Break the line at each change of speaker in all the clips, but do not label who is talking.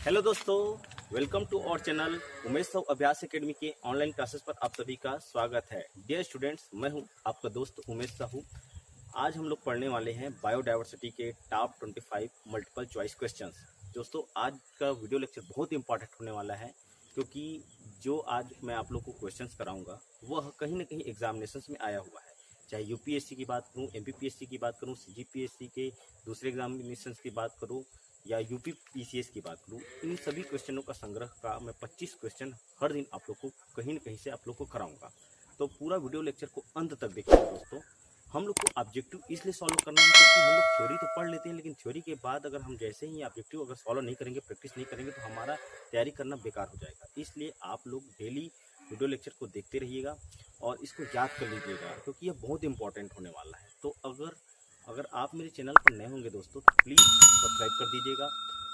Hello दोस्तों, welcome to our channel Umesh Sahu Abhyas academy के online classes पर आप सभी का स्वागत है। डियर स्टूडेंट्स, मैं हूं आपका दोस्त उमेश साहू। आज हम लोग पढ़ने वाले हैं बायोडायवर्सिटी के टॉप 25 मल्टीपल चॉइस क्वेश्चंस। दोस्तों, आज का वीडियो लेक्चर बहुत इंपॉर्टेंट होने वाला है, क्योंकि जो आज मैं आप लोग को क्वेश्चंस कराऊंगा वह कहीं ना कहीं एग्जामिनेशन में आया हुआ है। चाहे यूपीएससी की बात करूँ, एमपीपीएससी की बात करूँ, सीजीपीएससी के दूसरे एग्जामिनेशन की बात करूँ या यूपी पीसीएस की बात करूँ, इन सभी क्वेश्चनों का संग्रह का मैं 25 क्वेश्चन हर दिन आप लोग को कहीं न कहीं से आप लोग को कराऊंगा। तो पूरा वीडियो लेक्चर को अंत तक देखिएगा दोस्तों। हम लोग को ऑब्जेक्टिव इसलिए सॉल्व करना है क्योंकि हम लोग थ्योरी तो पढ़ लेते हैं, लेकिन थ्योरी के बाद अगर हम जैसे ही ऑब्जेक्टिव अगर सॉल्व नहीं करेंगे, प्रैक्टिस नहीं करेंगे, तो हमारा तैयारी करना बेकार हो जाएगा। इसलिए आप लोग डेली वीडियो लेक्चर को देखते रहिएगा और इसको याद कर लीजिएगा, क्योंकि यह बहुत इंपॉर्टेंट होने वाला है। तो अगर आप मेरे चैनल पर नए होंगे दोस्तों, तो प्लीज़ सब्सक्राइब कर दीजिएगा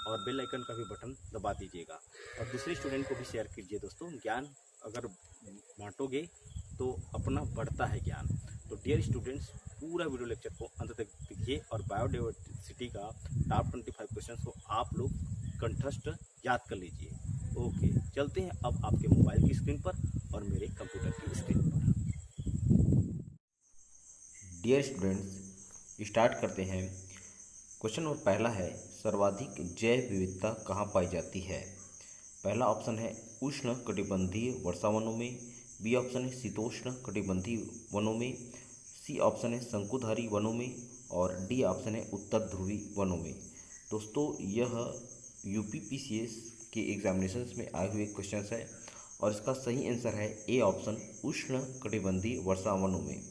और बेल आइकन का भी बटन दबा दीजिएगा और दूसरे स्टूडेंट को भी शेयर कीजिए। दोस्तों, ज्ञान अगर बांटोगे तो अपना बढ़ता है ज्ञान। तो डियर स्टूडेंट्स, पूरा वीडियो लेक्चर को अंत तक देखिए और बायोडायवर्सिटी का टॉप 25 क्वेश्चन को आप लोग कंठस्थ याद कर लीजिए। ओके, चलते हैं अब आपके मोबाइल की स्क्रीन पर और मेरे कंप्यूटर की स्क्रीन पर। डियर स्टूडेंट्स, स्टार्ट करते हैं। क्वेश्चन नंबर पहला है, सर्वाधिक जैव विविधता कहाँ पाई जाती है? पहला ऑप्शन है उष्ण कटिबंधीय वर्षा वनों में, बी ऑप्शन है शीतोष्ण कटिबंधीय वनों में, सी ऑप्शन है शंकुधारी वनों में और डी ऑप्शन है उत्तर ध्रुवी वनों में। दोस्तों, यह यूपीपीसीएस के एग्जामिनेशंस में आए हुए क्वेश्चन है और इसका सही आंसर है ए ऑप्शन, उष्ण कटिबंधीय वर्षा वनों में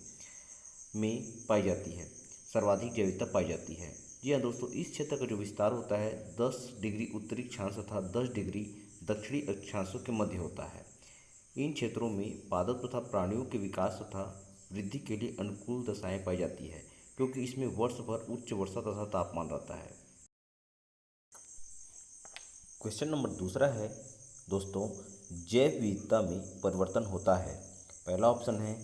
पाई जाती है, सर्वाधिक जैव विविधता पाई जाती है। जी हाँ दोस्तों, इस क्षेत्र का जो विस्तार होता है 10 डिग्री उत्तरी अक्षांश तथा 10 डिग्री दक्षिणी अक्षांशों के मध्य होता है। इन क्षेत्रों में पादप तथा प्राणियों के विकास तथा वृद्धि के लिए अनुकूल दशाएं पाई जाती है, क्योंकि इसमें वर्ष भर उच्च वर्षा तथा तापमान रहता है। क्वेश्चन नंबर दूसरा है दोस्तों, जैव विविधता में परिवर्तन होता है। पहला ऑप्शन है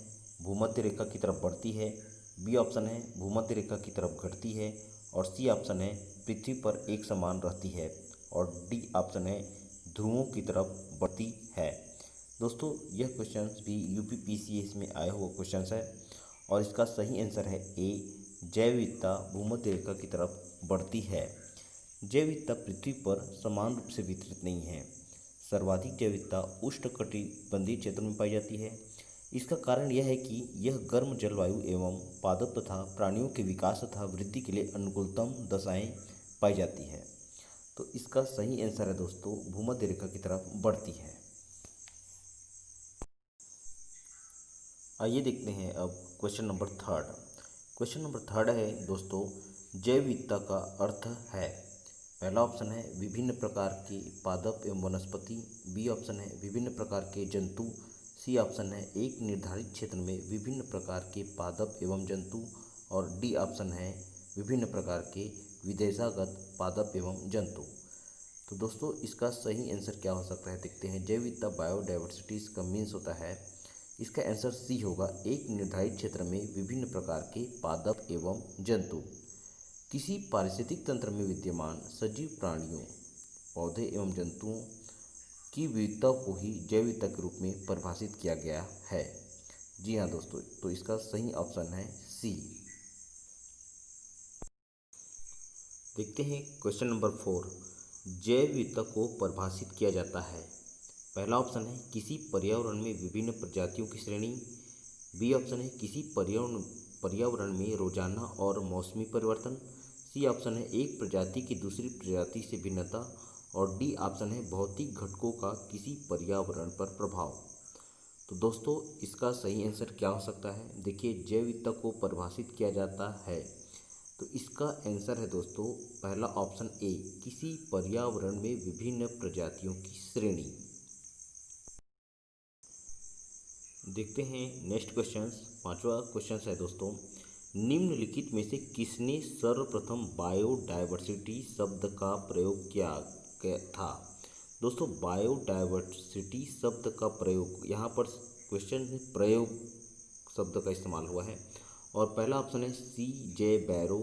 भूमध्य रेखा की तरफ बढ़ती है, बी ऑप्शन है भूमध्य रेखा की तरफ घटती है और सी ऑप्शन है पृथ्वी पर एक समान रहती है और डी ऑप्शन है ध्रुवों की तरफ बढ़ती है। दोस्तों, यह क्वेश्चन भी यूपीपीसीएस में आया हुआ क्वेश्चन है और इसका सही आंसर है ए, जैव विविधता भूमध्य रेखा की तरफ बढ़ती है। जैव विविधता पृथ्वी पर समान रूप से वितरित नहीं है। सर्वाधिक जैव विविधता उष्णकटिबंधीय क्षेत्रों में पाई जाती है। इसका कारण यह है कि यह गर्म जलवायु एवं पादप तथा प्राणियों के विकास तथा वृद्धि के लिए अनुकूलतम दशाएं पाई जाती है। तो इसका सही आंसर है दोस्तों, भूमध्य रेखा की तरफ बढ़ती है। आइए देखते हैं अब question number third. Question number third है दोस्तों, जैव विविधता का अर्थ है। पहला ऑप्शन है विभिन्न प्रकार के पादप एवं वनस्पति, बी ऑप्शन है विभिन्न प्रकार के जंतु, सी ऑप्शन है एक निर्धारित क्षेत्र में विभिन्न प्रकार के पादप एवं जंतु और डी ऑप्शन है विभिन्न प्रकार के विदेशागत पादप एवं जंतु। तो दोस्तों, इसका सही आंसर क्या हो सकता है, देखते हैं। जैव विविधता बायोडायवर्सिटी का मीन्स होता है, इसका आंसर सी होगा, एक निर्धारित क्षेत्र में विभिन्न प्रकार के पादप एवं जंतु। किसी पारिस्थितिक तंत्र में विद्यमान सजीव प्राणियों, पौधे एवं जंतुओं की विविधता को ही जैव विविधता के रूप में परिभाषित किया गया है। जी हाँ दोस्तों, तो इसका सही ऑप्शन है सी। देखते हैं क्वेश्चन नंबर 4, जैव विविधता को परिभाषित किया जाता है। पहला ऑप्शन है किसी पर्यावरण में विभिन्न प्रजातियों की श्रेणी, बी ऑप्शन है किसी पर्यावरण में रोजाना और मौसमी परिवर्तन, सी ऑप्शन है एक प्रजाति की दूसरी प्रजाति से भिन्नता और डी ऑप्शन है भौतिक घटकों का किसी पर्यावरण पर प्रभाव। तो दोस्तों, इसका सही आंसर क्या हो सकता है? देखिए, जैव विविधता को परिभाषित किया जाता है, तो इसका आंसर है दोस्तों पहला ऑप्शन ए, किसी पर्यावरण में विभिन्न प्रजातियों की श्रेणी। देखते हैं नेक्स्ट क्वेश्चन। पांचवा क्वेश्चन है दोस्तों, निम्नलिखित में से किसने सर्वप्रथम बायोडायवर्सिटी शब्द का प्रयोग किया था? दोस्तों, बायोडायवर्सिटी शब्द का प्रयोग, यहाँ पर क्वेश्चन में प्रयोग शब्द का इस्तेमाल हुआ है और पहला ऑप्शन है सी जे बैरो,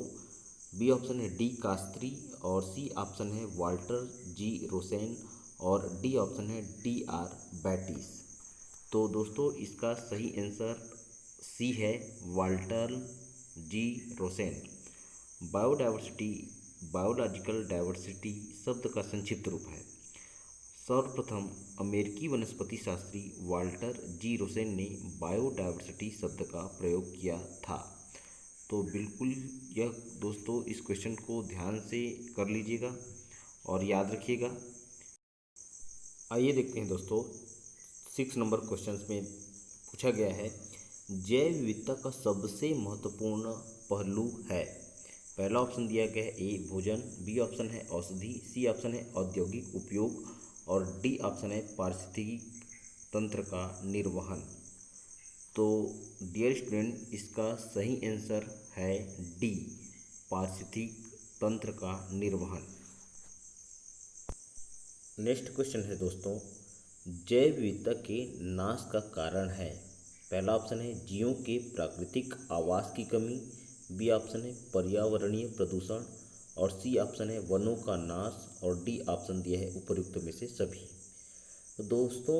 बी ऑप्शन है डी कास्त्री और सी ऑप्शन है वाल्टर जी रोसेन और डी ऑप्शन है डी आर बैटिस। तो दोस्तों इसका सही आंसर सी है Walter G Rosen. Biodiversity biological diversity शब्द का संक्षिप्त रूप है। सर्वप्रथम अमेरिकी वनस्पति शास्त्री वाल्टर जी रोसेन ने बायोडाइवर्सिटी शब्द का प्रयोग किया था। तो बिल्कुल यह दोस्तों इस क्वेश्चन को ध्यान से कर लीजिएगा और याद रखिएगा। आइए देखते हैं दोस्तों 6 नंबर क्वेश्चन में पूछा गया है जैव विविधता का सबसे महत्वपूर्ण पहलू है। पहला ऑप्शन दिया गया है ए भोजन, बी ऑप्शन है औषधि, सी ऑप्शन है औद्योगिक उपयोग और डी ऑप्शन है पारिस्थितिकी तंत्र का निर्वहन। तो डियर स्टूडेंट इसका सही आंसर है डी पारिस्थितिक तंत्र का निर्वहन। नेक्स्ट क्वेश्चन है दोस्तों जैव विविधता के नाश का कारण है। पहला ऑप्शन है जीवों के प्राकृतिक आवास की कमी, बी ऑप्शन है पर्यावरणीय प्रदूषण और सी ऑप्शन है वनों का नाश और डी ऑप्शन दिया है उपर्युक्त में से सभी। तो दोस्तों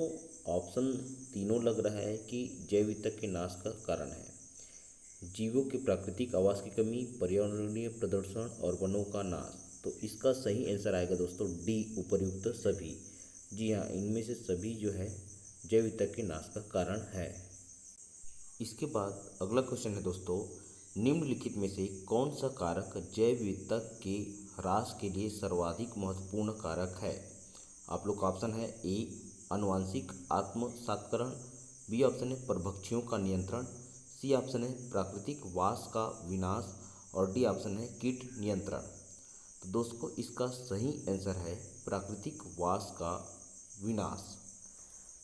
ऑप्शन तीनों लग रहा है कि जैव विविधता के नाश का कारण है। जीवों के प्राकृतिक आवास की कमी, पर्यावरणीय प्रदूषण और वनों का नाश। तो इसका सही आंसर आएगा दोस्तों डी उपर्युक्त सभी। जी हाँ, इनमें से सभी जो है जैव विविधता के नाश का कारण है। इसके बाद अगला क्वेश्चन है दोस्तों निम्नलिखित में से कौन सा कारक जैव विविधता के ह्रास के लिए सर्वाधिक महत्वपूर्ण कारक है। आप लोग का ऑप्शन है ए आनुवंशिक आत्मसात्करण, बी ऑप्शन है परभक्षियों का नियंत्रण, सी ऑप्शन है प्राकृतिक वास का विनाश और डी ऑप्शन है कीट नियंत्रण। तो दोस्तों इसका सही आंसर है प्राकृतिक वास का विनाश।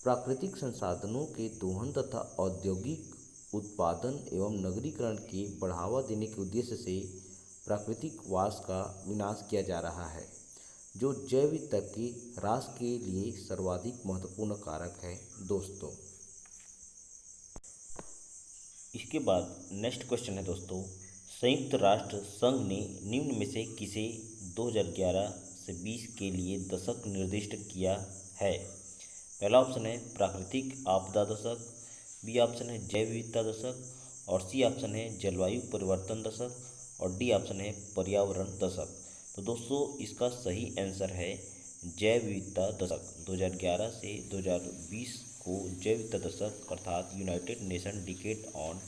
प्राकृतिक संसाधनों के दोहन तथा औद्योगिक उत्पादन एवं नगरीकरण के बढ़ावा देने के उद्देश्य से प्राकृतिक वास का विनाश किया जा रहा है, जो जैव विविधता के ह्रास के लिए सर्वाधिक महत्वपूर्ण कारक है दोस्तों। इसके बाद नेक्स्ट क्वेश्चन है दोस्तों संयुक्त राष्ट्र संघ ने निम्न में से किसे 2011 से 20 के लिए दशक निर्दिष्ट किया है। पहला ऑप्शन है प्राकृतिक आपदा दशक, बी ऑप्शन है जैव विविधता दशक और सी ऑप्शन है जलवायु परिवर्तन दशक और डी ऑप्शन है पर्यावरण दशक। तो दोस्तों इसका सही आंसर है जैव विविधता दशक। 2011 से 2020 को जैव विविधता दशक अर्थात United nation decade on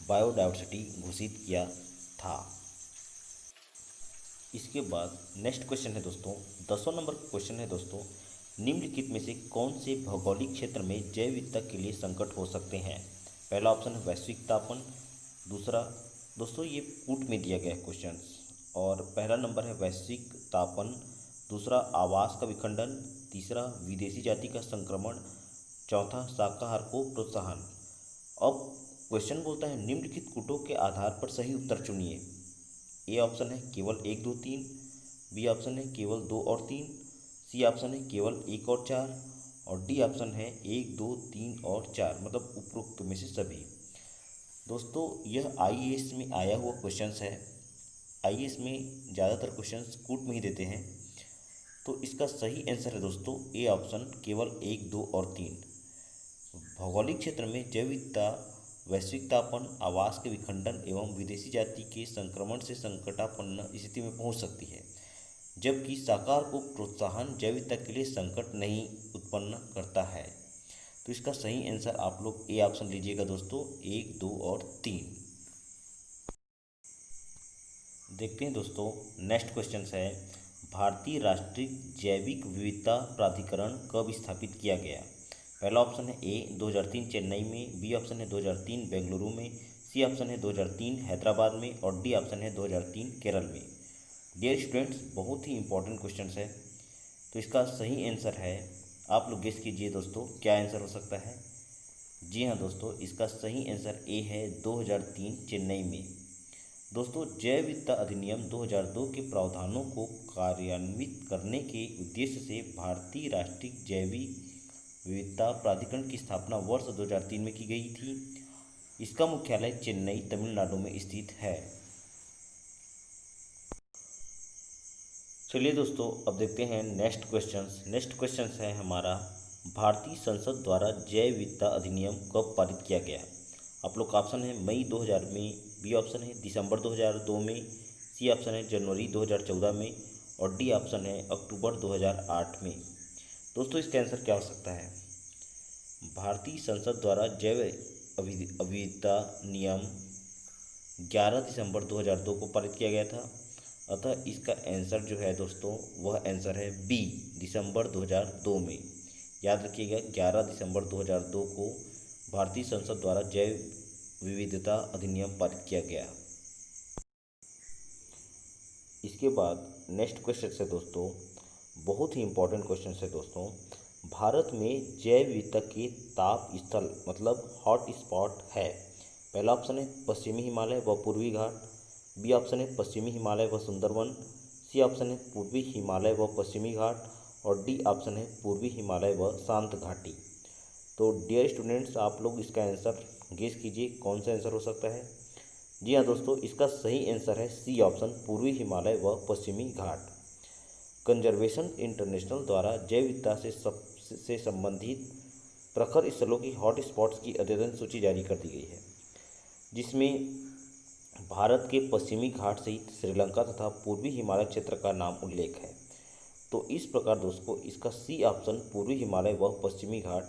biodiversity घोषित किया था। इसके बाद नेक्स्ट क्वेश्चन है दोस्तों 10वां नंबर क्वेश्चन है दोस्तों निम्नलिखित में से कौन से भौगोलिक क्षेत्र में जैव विविधता के लिए संकट हो सकते हैं। पहला ऑप्शन है वैश्विक तापन, दूसरा दोस्तों ये कूट में दिया गया क्वेश्चन और पहला नंबर है वैश्विक तापन, दूसरा आवास का विखंडन, तीसरा विदेशी जाति का संक्रमण, चौथा शाकाहार को प्रोत्साहन। अब क्वेश्चन बोलता है निम्नलिखित कूटों के आधार पर सही उत्तर चुनिए। ए ऑप्शन है केवल 1, 2, 3, बी ऑप्शन है केवल 2 और 3, सी ऑप्शन है केवल 1 और 4 और डी ऑप्शन है 1, 2, 3 और 4 मतलब उपरोक्त में से सभी। दोस्तों यह आईएएस में आया हुआ क्वेश्चंस है। आईएएस में ज़्यादातर क्वेश्चंस कूट में ही देते हैं। तो इसका सही आंसर है दोस्तों ए ऑप्शन केवल 1, 2 और 3। भौगोलिक क्षेत्र में जैव विविधता वैश्विक तापन, आवास के विखंडन एवं विदेशी जाति के संक्रमण से संकटापन्न स्थिति में पहुंच सकती है, जबकि शाकाहार को प्रोत्साहन जैव विविधता के लिए संकट नहीं उत्पन्न करता है। तो इसका सही आंसर आप लोग ए ऑप्शन लीजिएगा दोस्तों 1, 2 और 3। देखते हैं दोस्तों नेक्स्ट क्वेश्चन है भारतीय राष्ट्रीय जैविक विविधता प्राधिकरण कब स्थापित किया गया। पहला ऑप्शन है ए 2003 चेन्नई में, बी ऑप्शन है 2003 बेंगलुरु में, सी ऑप्शन है 2003 हैदराबाद में और डी ऑप्शन है 2003 केरल में। डियर स्टूडेंट्स बहुत ही इंपॉर्टेंट क्वेश्चन है। तो इसका सही आंसर है आप लोग गेस कीजिए दोस्तों क्या आंसर हो सकता है। जी हाँ दोस्तों इसका सही आंसर ए है 2003 चेन्नई में। दोस्तों जैव विविधता अधिनियम 2002 के प्रावधानों को कार्यान्वित करने के उद्देश्य से भारतीय राष्ट्रीय जैविक विविधता प्राधिकरण की स्थापना वर्ष 2003 में की गई थी। इसका मुख्यालय चेन्नई तमिलनाडु में स्थित है। चलिए दोस्तों, अब देखते हैं नेक्स्ट क्वेश्चन है हमारा, भारतीय संसद द्वारा जैव विविधता अधिनियम कब पारित किया गया। आप लोग का ऑप्शन है मई 2000 में, बी ऑप्शन है दिसंबर 2002 में, सी ऑप्शन है जनवरी 2014 में और डी ऑप्शन है अक्टूबर 2008 में। दोस्तों इसका आंसर क्या हो सकता है। भारतीय संसद द्वारा जैव विविधता नियम 11 दिसंबर 2002 को पारित किया गया था, अतः इसका आंसर जो है दोस्तों वह आंसर है बी, दिसंबर 2002 में। याद रखिएगा 11 दिसंबर 2002 को भारतीय संसद द्वारा जैव विविधता अधिनियम पारित किया गया। इसके बाद नेक्स्ट क्वेश्चन है दोस्तों, बहुत ही इंपॉर्टेंट क्वेश्चन है दोस्तों, भारत में जैव विविधता के ताप स्थल मतलब हॉट स्पॉट है। पहला ऑप्शन है पश्चिमी हिमालय व पूर्वी घाट, बी ऑप्शन है पश्चिमी हिमालय व सुंदरवन, सी ऑप्शन है पूर्वी हिमालय व पश्चिमी घाट और डी ऑप्शन है पूर्वी हिमालय व शांत घाटी। तो डियर स्टूडेंट्स, आप लोग इसका आंसर गेस कीजिए कौन सा आंसर हो सकता है। जी हाँ दोस्तों, इसका सही आंसर है सी ऑप्शन, पूर्वी हिमालय व पश्चिमी घाट। कंजर्वेशन इंटरनेशनल द्वारा जैव विविधता से संबंधित प्रखर स्थलों की हॉट स्पॉट्स की अद्यतन सूची जारी कर दी गई है, जिसमें भारत के पश्चिमी घाट सहित श्रीलंका तथा पूर्वी हिमालय क्षेत्र का नाम उल्लेख है। तो इस प्रकार दोस्तों इसका सी ऑप्शन, पूर्वी हिमालय व पश्चिमी घाट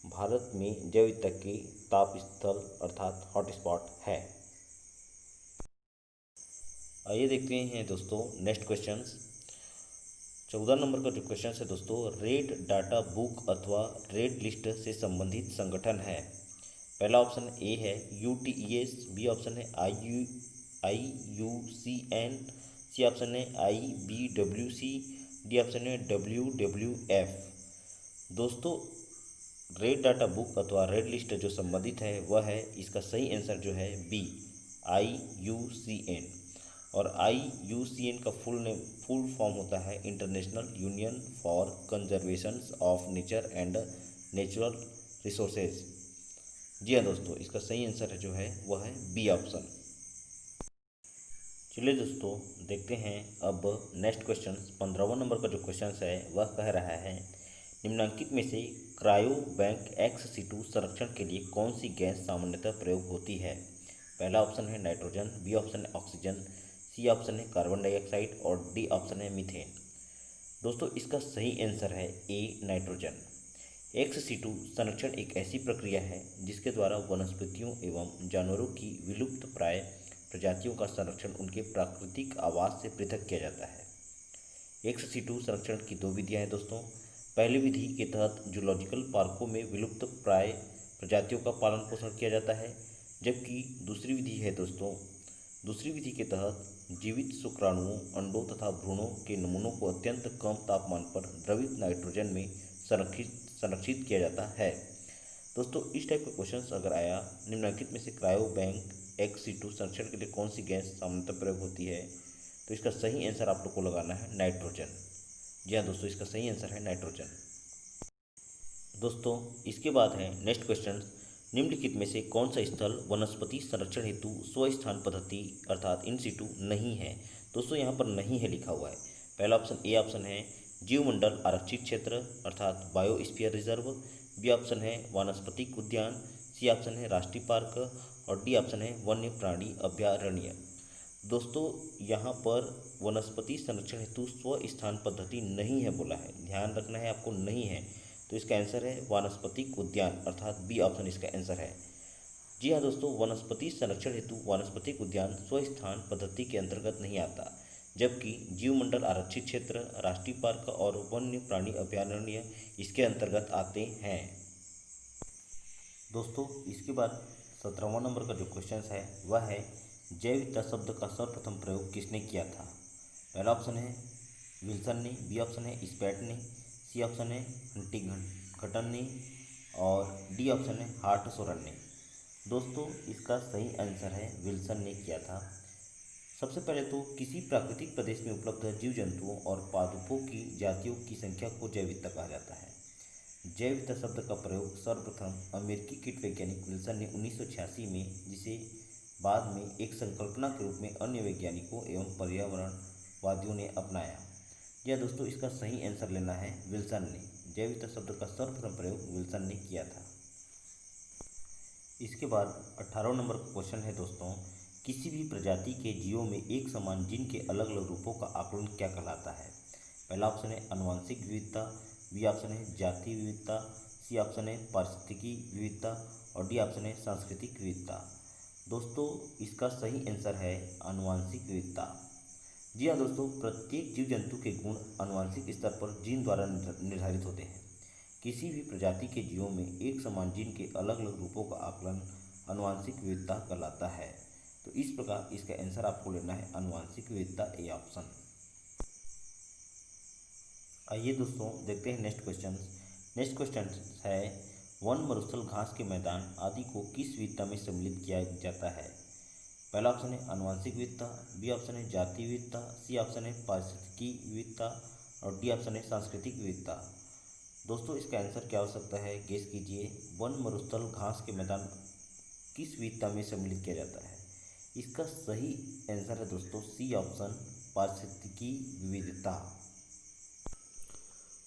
भारत में जैव विविधता के ताप स्थल अर्थात हॉट स्पॉट है। आइए देखते हैं दोस्तों नेक्स्ट क्वेश्चन। 14 नंबर का जो क्वेश्चन है दोस्तों, रेड डाटा बुक अथवा रेड लिस्ट से संबंधित संगठन है। पहला ऑप्शन ए है UTES, बी ऑप्शन है IUCN, सी ऑप्शन है IBWC, डी ऑप्शन है WWF। दोस्तों रेड डाटा बुक अथवा रेड लिस्ट जो संबंधित है वह है, इसका सही आंसर जो है बी, IUCN। और IUCN का फुल फॉर्म होता है international union for conservation of nature and natural resources. जी हाँ दोस्तों, इसका सही आंसर जो है वह है बी ऑप्शन। चलिए दोस्तों देखते हैं अब नेक्स्ट क्वेश्चन। 15वां नंबर का जो क्वेश्चन है वह कह रहा है, निम्नलिखित में से क्रायो बैंक XC2 संरक्षण के लिए कौन सी गैस सामान्यतः प्रयोग होती है। पहला ऑप्शन है नाइट्रोजन, बी ऑप्शन है ऑक्सीजन, सी ऑप्शन है कार्बन डाइऑक्साइड और डी ऑप्शन है मीथेन। दोस्तों इसका सही आंसर है ए, नाइट्रोजन। XC2 संरक्षण एक ऐसी प्रक्रिया है जिसके द्वारा वनस्पतियों एवं जानवरों की विलुप्त प्राय प्रजातियों का संरक्षण उनके प्राकृतिक आवास से पृथक किया जाता है। XC2 संरक्षण की दो विधियां हैं दोस्तों। पहली विधि के तहत जूलॉजिकल पार्कों में विलुप्त प्राय प्रजातियों का पालन पोषण किया जाता है, जबकि दूसरी विधि है दोस्तों, दूसरी विधि के तहत जीवित शुक्राणुओं, अंडों तथा भ्रूणों के नमूनों को अत्यंत कम तापमान पर द्रवित नाइट्रोजन में संरक्षित किया जाता है। दोस्तों इस टाइप का क्वेश्चन अगर आया, निम्नलिखित में से क्रायो बैंक XC2 संरक्षण के लिए कौन सी गैस सामान्यतः प्रयोग होती है, तो इसका सही आंसर आप लोग को लगाना है नाइट्रोजन। जी हाँ दोस्तों, इसका सही आंसर है नाइट्रोजन। दोस्तों इसके बाद है नेक्स्ट क्वेश्चन, निम्नलिखित में से कौन सा स्थल वनस्पति संरक्षण हेतु स्वस्थान पद्धति अर्थात इन सिटू नहीं है। दोस्तों यहाँ पर नहीं है लिखा हुआ है। पहला ऑप्शन ए ऑप्शन है जीवमंडल आरक्षित क्षेत्र अर्थात बायोस्फीयर रिजर्व, बी ऑप्शन है वानस्पतिक उद्यान, सी ऑप्शन है राष्ट्रीय पार्क और डी ऑप्शन है वन्य प्राणी अभयारण्य। दोस्तों यहाँ पर वनस्पति संरक्षण हेतु स्वस्थान पद्धति नहीं है बोला है, ध्यान रखना है आपको, नहीं है। तो इसका आंसर है वानस्पतिक उद्यान अर्थात बी ऑप्शन इसका आंसर है। जी हाँ दोस्तों, वनस्पति संरक्षण हेतु वानस्पतिक उद्यान स्वस्थान पद्धति के अंतर्गत नहीं आता, जबकि जीवमंडल आरक्षित क्षेत्र, राष्ट्रीय पार्क और वन्य प्राणी अभयारण्य इसके अंतर्गत आते हैं। दोस्तों इसके बाद 17वां नंबर का जो क्वेश्चन है वह है जैव विविधता शब्द का सर्वप्रथम प्रयोग किसने किया था। पहला ऑप्शन है विल्सन ने, बी ऑप्शन है स्पैट ने, सी ऑप्शन है हंटिंगटन ने और डी ऑप्शन है हार्टशोरन ने। दोस्तों इसका सही आंसर है विल्सन ने किया था। सबसे पहले तो किसी प्राकृतिक प्रदेश में उपलब्ध जीव जंतुओं और पादपों की जातियों की संख्या को जैव विविधता कहा जाता है। जैव विविधता शब्द का प्रयोग सर्वप्रथम अमेरिकी कीट वैज्ञानिक विल्सन ने 1986 में, जिसे बाद में एक संकल्पना के रूप में अन्य वैज्ञानिकों एवं पर्यावरणवादियों ने अपनाया। जी हाँ दोस्तों, इसका सही आंसर लेना है विल्सन ने। जैव विविधता शब्द का सर्वप्रथम प्रयोग विल्सन ने किया था। इसके बाद 18 नंबर का क्वेश्चन है दोस्तों, किसी भी प्रजाति के जीवों में एक समान जीन के अलग अलग रूपों का आकलन क्या कहलाता है? पहला ऑप्शन है आनुवंशिक विविधता, बी ऑप्शन है जाति विविधता, सी ऑप्शन है पारिस्थितिकी विविधता और डी ऑप्शन है सांस्कृतिक विविधता। दोस्तों, इसका सही आंसर है आनुवंशिक विविधता। जी हाँ दोस्तों, प्रत्येक जीव जंतु के गुण आनुवंशिक स्तर पर जीन द्वारा निर्धारित होते हैं। किसी भी प्रजाति के जीवों में एक समान जीन के अलग अलग रूपों का आकलन आनुवंशिक विविधता कहलाता है। तो इस प्रकार इसका आंसर आपको लेना है आनुवंशिक विविधता, ए ऑप्शन। आइए दोस्तों देखते हैं नेक्स्ट क्वेश्चन। नेक्स्ट क्वेश्चन है, वन मरुस्थल घास के मैदान आदि को किस विविधता में सम्मिलित किया जाता है? पहला ऑप्शन है आनुवंशिक विविधता, बी ऑप्शन है जाति विविधता, सी ऑप्शन है पारिस्थितिकी विविधता और डी ऑप्शन है सांस्कृतिक विविधता। दोस्तों, इसका आंसर क्या हो सकता है, गेस कीजिए। वन मरुस्थल घास के मैदान किस विविधता में सम्मिलित किया जाता है? इसका सही आंसर है दोस्तों सी ऑप्शन, पारिस्थितिकी विविधता।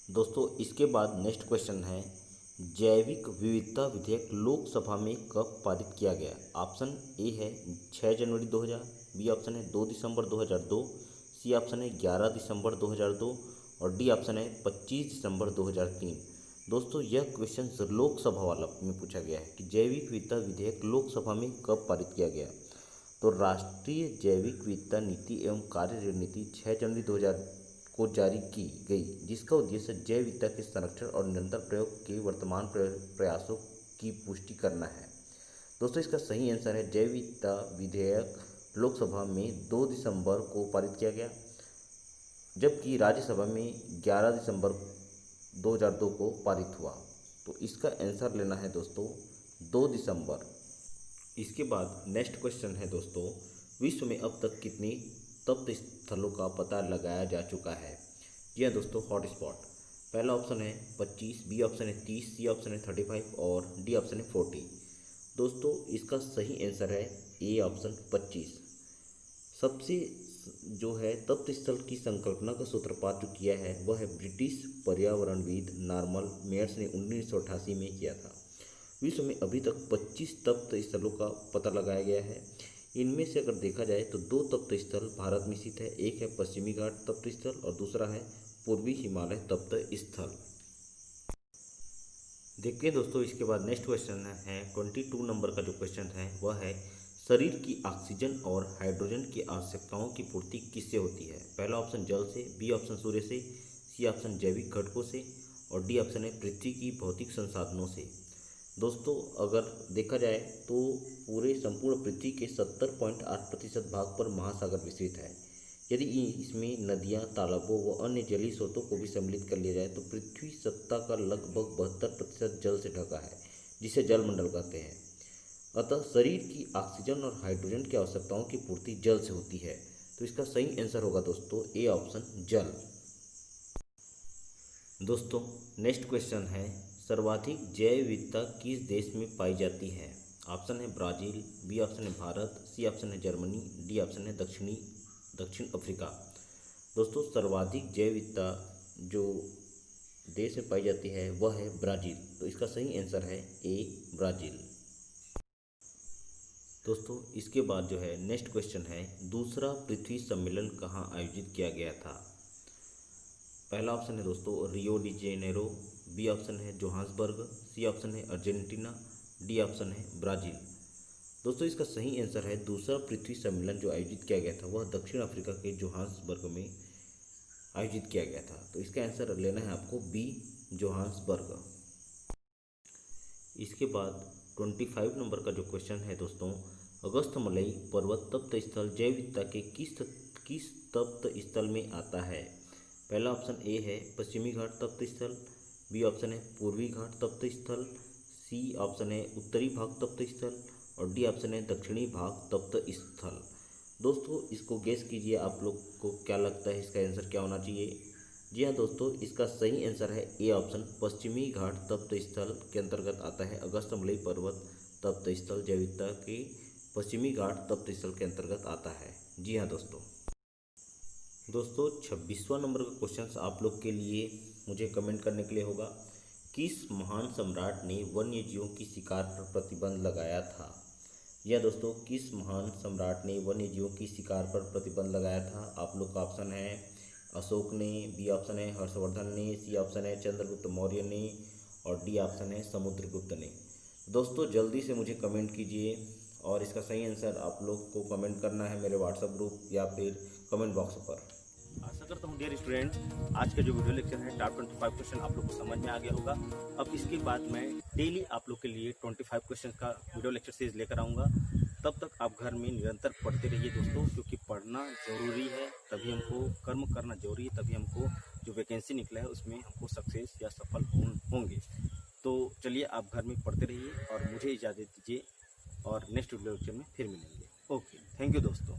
दोस्तों, इसके बाद नेक्स्ट क्वेश्चन है, जैविक विविधता विधेयक लोकसभा में कब पारित किया गया? ऑप्शन ए है 6 जनवरी 2000, बी ऑप्शन है 2 दिसंबर 2002, सी ऑप्शन है 11 दिसंबर 2002 और डी ऑप्शन है 25 दिसंबर 2003। दोस्तों, यह क्वेश्चन लोकसभा वाला में पूछा गया है कि जैविक विविधता विधेयक लोकसभा में कब पारित किया गया। तो राष्ट्रीय जैविक विविधता नीति एवं कार्य रणनीति 6 जनवरी 2000 को जारी की गई, जिसका उद्देश्य जैव विविधता के संरक्षण और निरंतर प्रयोग के वर्तमान प्रयासों की पुष्टि करना है। दोस्तों, इसका सही आंसर है जैव विविधता विधेयक लोकसभा में 2 दिसंबर को पारित किया गया, जबकि राज्यसभा में 11 दिसंबर 2002 को पारित हुआ। तो इसका आंसर लेना है दोस्तों 2 दिसंबर। इसके बाद नेक्स्ट क्वेश्चन है दोस्तों, विश्व में अब तक कितनी तप्त स्थलों का पता लगाया जा चुका है? जी हाँ दोस्तों, हॉट स्पॉट। पहला ऑप्शन है 25, बी ऑप्शन है 30, सी ऑप्शन है 35 और डी ऑप्शन है 40। दोस्तों, इसका सही आंसर है ए ऑप्शन 25। सबसे जो है तप्त स्थल की संकल्पना का सूत्रपात जो किया है वह है ब्रिटिश पर्यावरणविद नॉर्मन मेयर्स ने 1988 में किया था। विश्व में अभी तक 25 तप्त स्थलों का पता लगाया गया है। इनमें से अगर देखा जाए तो 2 तप्त स्थल भारत में स्थित है, एक है पश्चिमी घाट तप्त स्थल और दूसरा है पूर्वी हिमालय तप्त स्थल। देखते हैं दोस्तों, इसके बाद नेक्स्ट क्वेश्चन है 22 नंबर का जो क्वेश्चन है वह है, शरीर की ऑक्सीजन और हाइड्रोजन की आवश्यकताओं की पूर्ति किससे होती है? पहला ऑप्शन जल से, बी ऑप्शन सूर्य से, सी ऑप्शन जैविक घटकों से और डी ऑप्शन है पृथ्वी की भौतिक संसाधनों से। दोस्तों, अगर देखा जाए तो पूरे संपूर्ण पृथ्वी के 70.8% भाग पर महासागर विस्तृत है। यदि इसमें नदियाँ, तालाबों व अन्य जलीय स्रोतों को भी सम्मिलित कर लिया जाए तो पृथ्वी सत्ता का लगभग 72% जल से ढका है, जिसे जलमंडल कहते हैं। अतः शरीर की ऑक्सीजन और हाइड्रोजन की आवश्यकताओं की पूर्ति जल से होती है। तो इसका सही आंसर होगा दोस्तों ए ऑप्शन, जल। दोस्तों, नेक्स्ट क्वेश्चन है, सर्वाधिक जैव विविधता किस देश में पाई जाती है? ऑप्शन है ब्राज़ील, बी ऑप्शन है भारत, सी ऑप्शन है जर्मनी, डी ऑप्शन है दक्षिण अफ्रीका। दोस्तों, सर्वाधिक जैव विविधता जो देश में पाई जाती है वह है ब्राज़ील। तो इसका सही आंसर है ए ब्राज़ील। दोस्तों, इसके बाद जो है नेक्स्ट क्वेश्चन है, दूसरा पृथ्वी सम्मेलन कहाँ आयोजित किया गया था? पहला ऑप्शन है दोस्तों Rio de Janeiro, B option है जोहान्सबर्ग, सी ऑप्शन है अर्जेंटीना, डी ऑप्शन है ब्राज़ील। दोस्तों, इसका सही आंसर है दूसरा पृथ्वी सम्मेलन जो आयोजित किया गया था वह दक्षिण अफ्रीका के जोहान्सबर्ग में आयोजित किया गया था। तो इसका आंसर लेना है आपको बी, जोहान्सबर्ग। इसके बाद 25 नंबर का जो क्वेश्चन है दोस्तों, अगस्थमलई पर्वत तप्त स्थल जैव विविधता के किस तप्त स्थल में आता है? पहला ऑप्शन ए है पश्चिमी घाट तप्त स्थल, बी ऑप्शन है पूर्वी घाट तप्त स्थल, सी ऑप्शन है उत्तरी भाग तप्त स्थल और डी ऑप्शन है दक्षिणी भाग तप्त स्थल। दोस्तों, इसको गेस कीजिए, आप लोग को क्या लगता है इसका आंसर क्या होना चाहिए? जी हाँ दोस्तों, इसका सही आंसर है ए ऑप्शन, पश्चिमी घाट तप्त स्थल के अंतर्गत आता है। अगस्थमलई पर्वत तप्त स्थल जैव विविधता के पश्चिमी घाट तप्त स्थल के अंतर्गत आता है। जी हाँ दोस्तों। दोस्तों 26वां नंबर का क्वेश्चन आप लोग के लिए मुझे कमेंट करने के लिए होगा, किस महान सम्राट ने वन्य जीवों की शिकार पर प्रतिबंध लगाया था। या दोस्तों किस महान सम्राट ने वन्य जीवों की शिकार पर प्रतिबंध लगाया था। आप लोग का ऑप्शन है अशोक ने, बी ऑप्शन है हर्षवर्धन ने, सी ऑप्शन है चंद्रगुप्त मौर्य ने और डी ऑप्शन है समुद्रगुप्त ने। दोस्तों जल्दी से मुझे कमेंट कीजिए और इसका सही आंसर आप लोग को कमेंट करना है मेरे व्हाट्सएप ग्रुप या फिर कमेंट बॉक्स पर। आशा करता हूँ डियर स्टूडेंट्स, आज का जो वीडियो लेक्चर है टॉप 25 क्वेश्चन आप लोग को समझ में आ गया होगा। अब इसके बाद मैं डेली आप लोग के लिए 25 क्वेश्चन का वीडियो लेक्चर सीरीज लेकर आऊँगा। तब तक आप घर में निरंतर पढ़ते रहिए दोस्तों, क्योंकि पढ़ना ज़रूरी है, तभी हमको कर्म करना जरूरी है, तभी हमको जो वैकेंसी निकला है उसमें हमको सक्सेस या सफल होंगे। तो चलिए आप घर में पढ़ते रहिए और मुझे इजाज़त दीजिए और नेक्स्ट वीडियो लेक्चर में फिर मिलेंगे। ओके, थैंक यू दोस्तों।